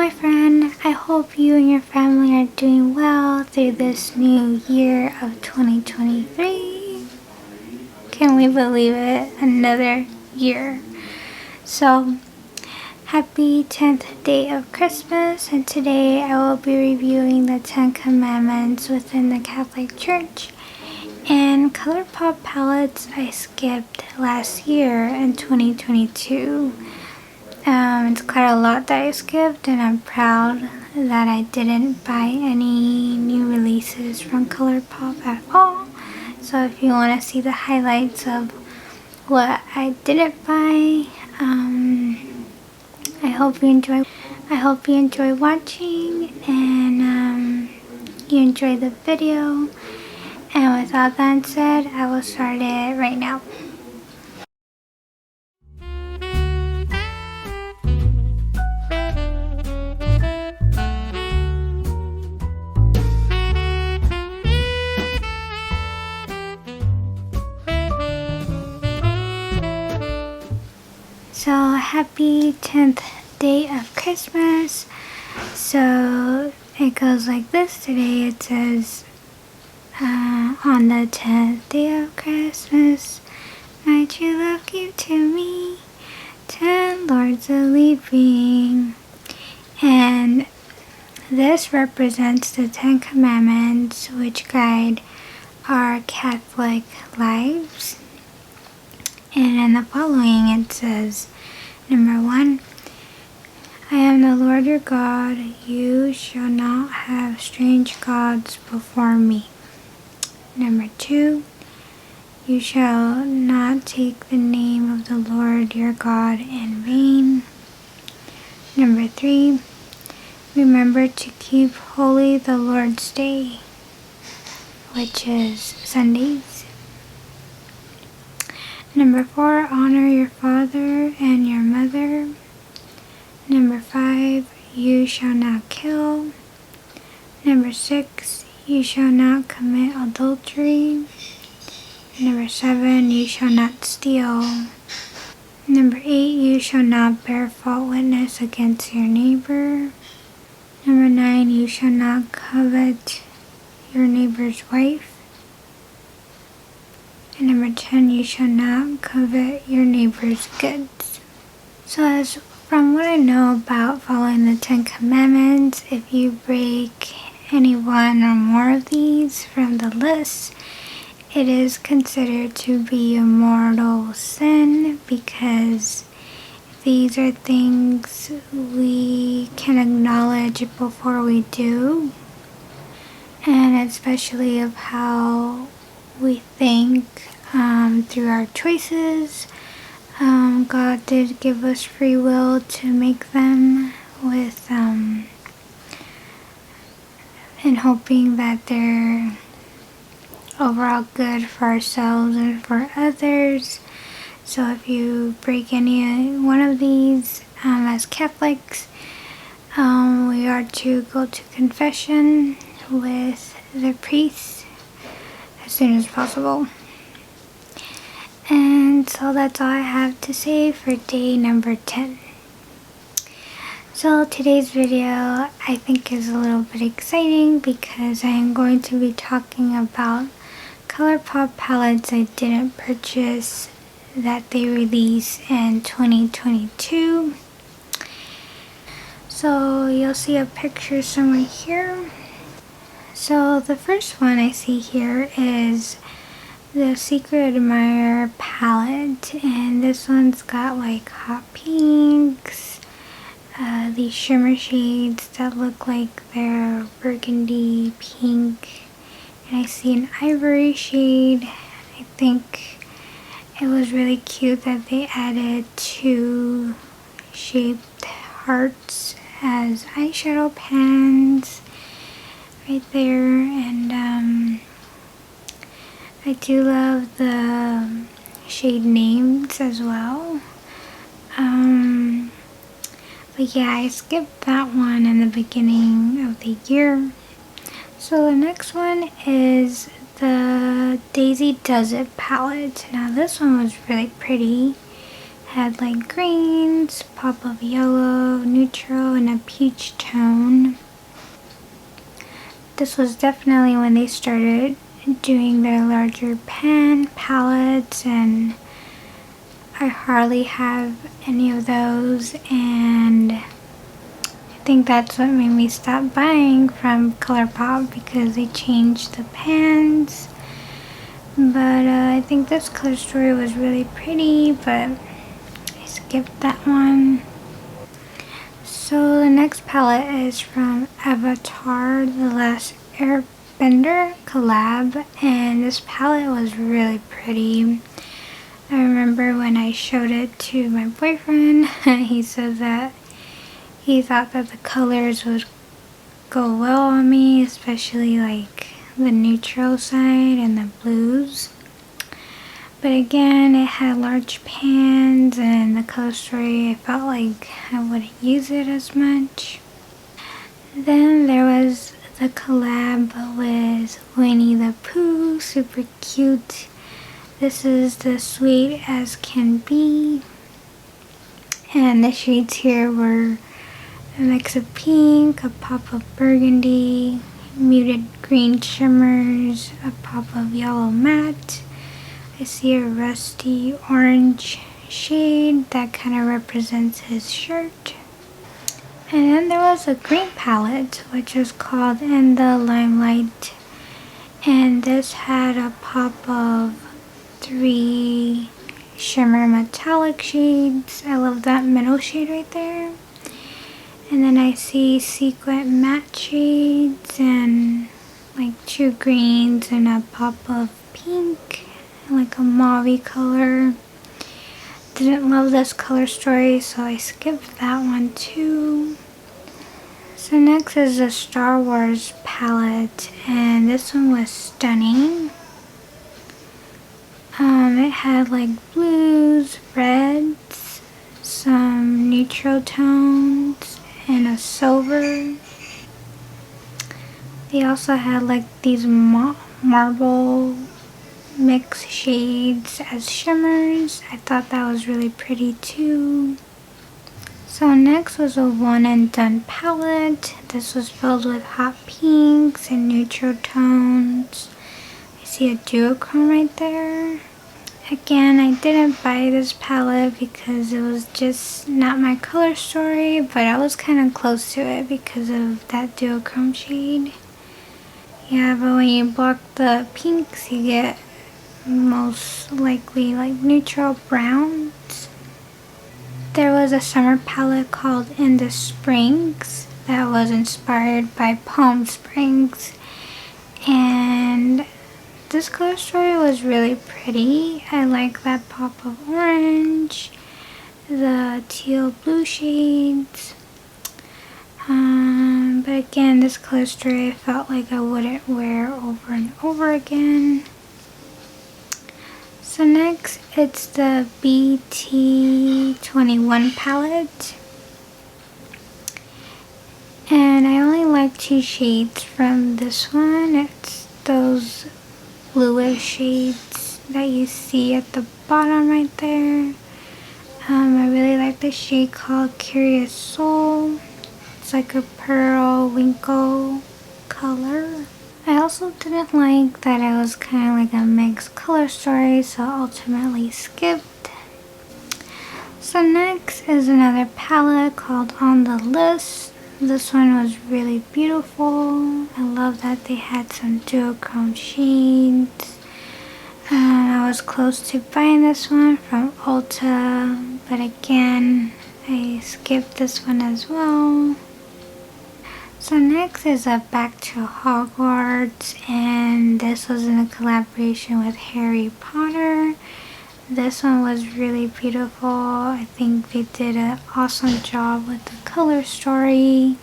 my friend. I hope you and your family are doing well through this new year of 2023. Can we believe it? Another year. So, happy 10th day of Christmas, and today I will be reviewing the 10 Commandments within the Catholic Church. And Colourpop palettes I skipped last year in 2022. It's quite a lot that I skipped, and I'm proud that I didn't buy any new releases from Colourpop at all. So if you want to see the highlights of what I didn't buy, I hope you enjoy watching, and you enjoy the video. And with all that said, I will start it right now. So happy 10th day of Christmas. So it goes like this today. It says, on the 10th day of Christmas, my true love gave to me 10 lords a leaping. And this represents the 10 Commandments which guide our Catholic lives. And in the following it says, number 1, I am the Lord your God. You shall not have strange gods before me. Number 2, you shall not take the name of the Lord your God in vain. Number 3, remember to keep holy the Lord's Day, which is Sundays. Number 4, honor your father and your mother. Number 5, you shall not kill. Number 6, you shall not commit adultery. Number 7, you shall not steal. Number 8, you shall not bear false witness against your neighbor. Number 9, you shall not covet your neighbor's wife. And number 10, you shall not covet your neighbor's goods. So as from what I know about following the 10 Commandments, if you break any one or more of these from the list, it is considered to be a mortal sin, because these are things we can acknowledge before we do, and especially of how we think through our choices. God did give us free will to make them with in hoping that they're overall good for ourselves and for others. So if you break any one of these, as Catholics, we are to go to confession with the priest as soon as possible. And so that's all I have to say for day number 10. So today's video I think is a little bit exciting because I am going to be talking about Colourpop palettes I didn't purchase that they released in 2022. So you'll see a picture somewhere here. So the first one I see here is the Secret Admirer palette, and this one's got like hot pinks, these shimmer shades that look like they're burgundy pink, and I see an ivory shade. I think it was really cute that they added 2 shaped hearts as eyeshadow pans right there, and I do love the shade names as well. But yeah, I skipped that one in the beginning of the year. So the next one is the Daisy Does It palette. Now this one was really pretty. had like greens, pop of yellow, neutral, and a peach tone. This was definitely when they started doing their larger pan palettes, and I hardly have any of those, and I think that's what made me stop buying from Colourpop, because they changed the pans. But I think this color story was really pretty, but I skipped that one. So the next palette is from Avatar: The Last Airbender collab, and this palette was really pretty. I remember when I showed it to my boyfriend, he said that he thought that the colors would go well on me, especially like the neutral side and the blues. But again, it had large pans, and the color story, I felt like I wouldn't use it as much. Then there was the collab with Winnie the Pooh, super cute. This is the Sweet as Can Be, and the shades here were a mix of pink, a pop of burgundy, muted green shimmers, a pop of yellow matte. I see a rusty orange shade that kind of represents his shirt. And then there was a green palette, which was called In the Limelight, and this had a pop of 3 shimmer metallic shades. I love that middle shade right there. And then I see sequin matte shades and like 2 greens and a pop of pink, like a mauve color. Didn't love this color story, so I skipped that one too. So next is the Star Wars palette, and this one was stunning. It had like blues, reds, some neutral tones, and a silver. They also had like these marble mix shades as shimmers. I thought that was really pretty too. So next was a one and done palette. This was filled with hot pinks and neutral tones. I see a duochrome right there. Again, I didn't buy this palette because it was just not my color story, but I was kind of close to it because of that duochrome shade. Yeah, but when you block the pinks, you get most likely like neutral browns. There was a summer palette called In the Springs that was inspired by Palm Springs, and this color story was really pretty. I like that pop of orange, the teal blue shades. But again, this color story I felt like I wouldn't wear over and over again. So next, it's the BT21 palette. And I only like 2 shades from this one. It's those bluish shades that you see at the bottom right there. I really like the shade called Curious Soul. It's like a pearl winkle color. I also didn't like that it was kind of like a mixed color story, so I ultimately skipped. So next is another palette called On the List. This one was really beautiful. I love that they had some duochrome shades. I was close to buying this one from Ulta, but again, I skipped this one as well. So next is a Back to Hogwarts, and this was in a collaboration with Harry Potter. This one was really beautiful. I think they did an awesome job with the color story.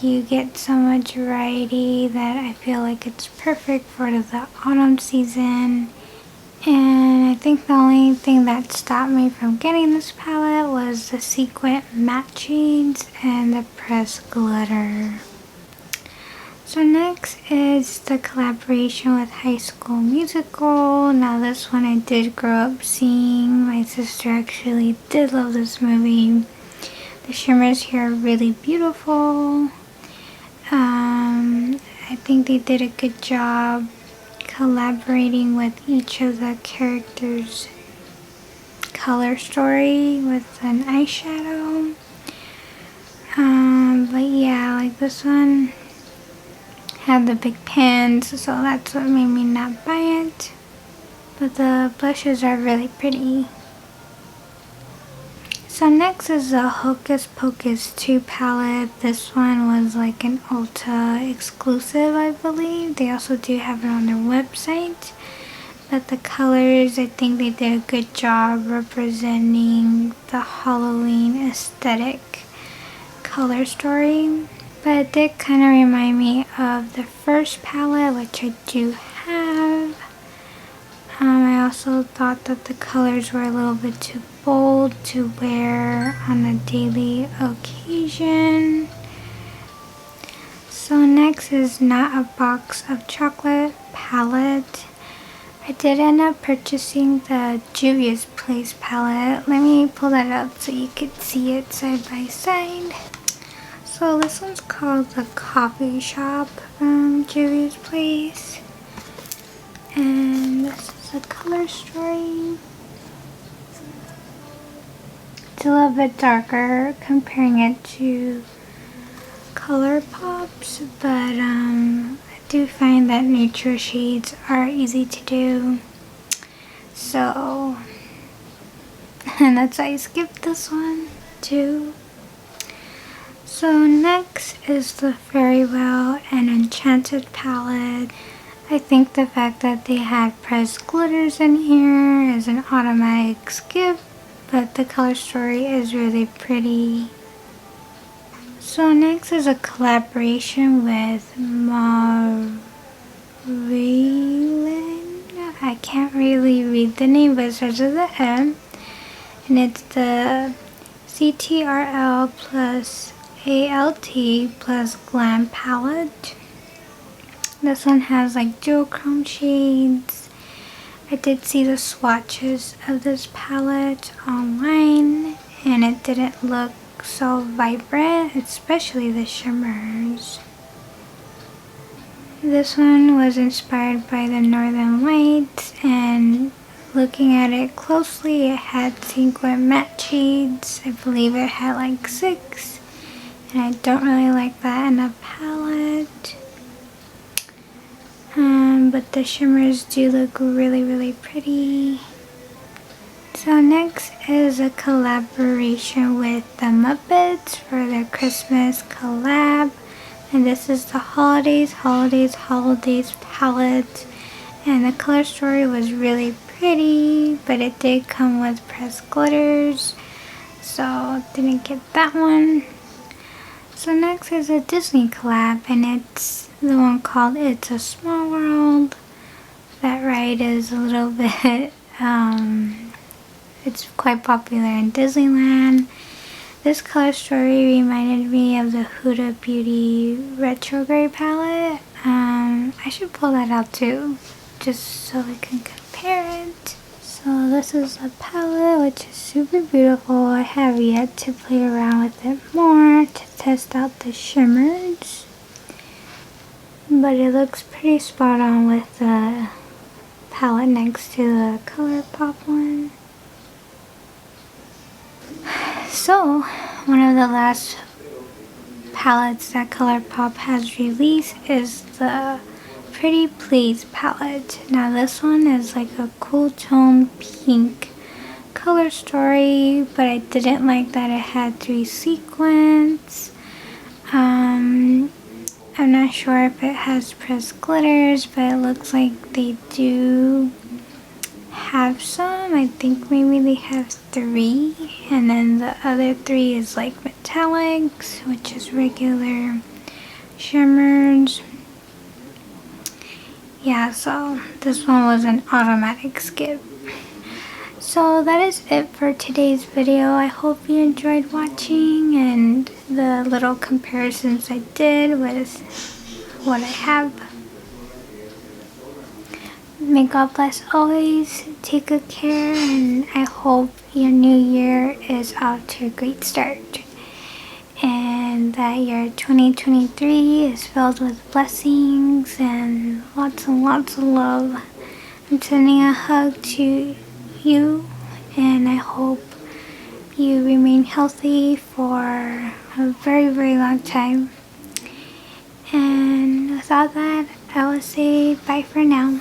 You get so much variety that I feel like it's perfect for the autumn season. And I think the only thing that stopped me from getting this palette was the sequin matte shades and the pressed glitter. So next is the collaboration with High School Musical. Now this one I did grow up seeing. My sister actually did love this movie. The shimmers here are really beautiful. I think they did a good job collaborating with each of the characters' color story with an eyeshadow. But yeah, like this one had the big pans, so that's what made me not buy it. But the blushes are really pretty. So next is the Hocus Pocus 2 palette. This one was like an Ulta exclusive, I believe. They also do have it on their website. But the colors, I think they did a good job representing the Halloween aesthetic color story. But it did kind of remind me of the first palette, which I do have. I also thought that the colors were a little bit too bold to wear on a daily occasion. So next is Not a Box of Chocolate palette. I did end up purchasing the Juvia's Place palette. Let me pull that up so you could see it side by side. So this one's called the Coffee Shop from Juvia's Place. And this is a color story. It's a little bit darker comparing it to Colourpop's, but I do find that neutral shades are easy to do. So, and that's why I skipped this one too. So next is the Very Well and Enchanted palette. I think the fact that they had pressed glitters in here is an automatic skip, but the color story is really pretty. So next is a collaboration with Marilyn. I can't really read the name, but it starts with an M. And it's the CTRL plus ALT plus Glam palette. This one has like duochrome shades. I did see the swatches of this palette online and it didn't look so vibrant, especially the shimmers. This one was inspired by the Northern Lights, and looking at it closely, it had sequin matte shades. I believe it had like 6, and I don't really like that in a palette. But the shimmers do look really, really pretty. So next is a collaboration with the Muppets for their Christmas collab. And this is the Holidays palette. And the color story was really pretty, but it did come with pressed glitters, so didn't get that one. So next is a Disney collab, and it's the one called It's a Small World. That ride is a little bit, it's quite popular in Disneyland. This color story reminded me of the Huda Beauty Retrograde palette. I should pull that out too, just so we can compare it. So this is a palette, which is super beautiful. I have yet to play around with it more to test out the shimmers, but it looks pretty spot on with the palette next to the Colourpop one. So, one of the last palettes that Colourpop has released is the Pretty Please palette. Now this one is like a cool tone pink color story, but I didn't like that it had 3 sequins. I'm not sure if it has pressed glitters, but it looks like they do have some. I think maybe they have 3, and then the other 3 is like metallics, which is regular shimmers. Yeah, so this one was an automatic skip. So that is it for today's video. I hope you enjoyed watching, and the little comparisons I did with what I have. May God bless always. Take good care, and I hope your new year is off to a great start, and that your 2023 is filled with blessings and lots of love. I'm sending a hug to you, and I hope you remain healthy for a very long time. And with all that, I will say bye for now.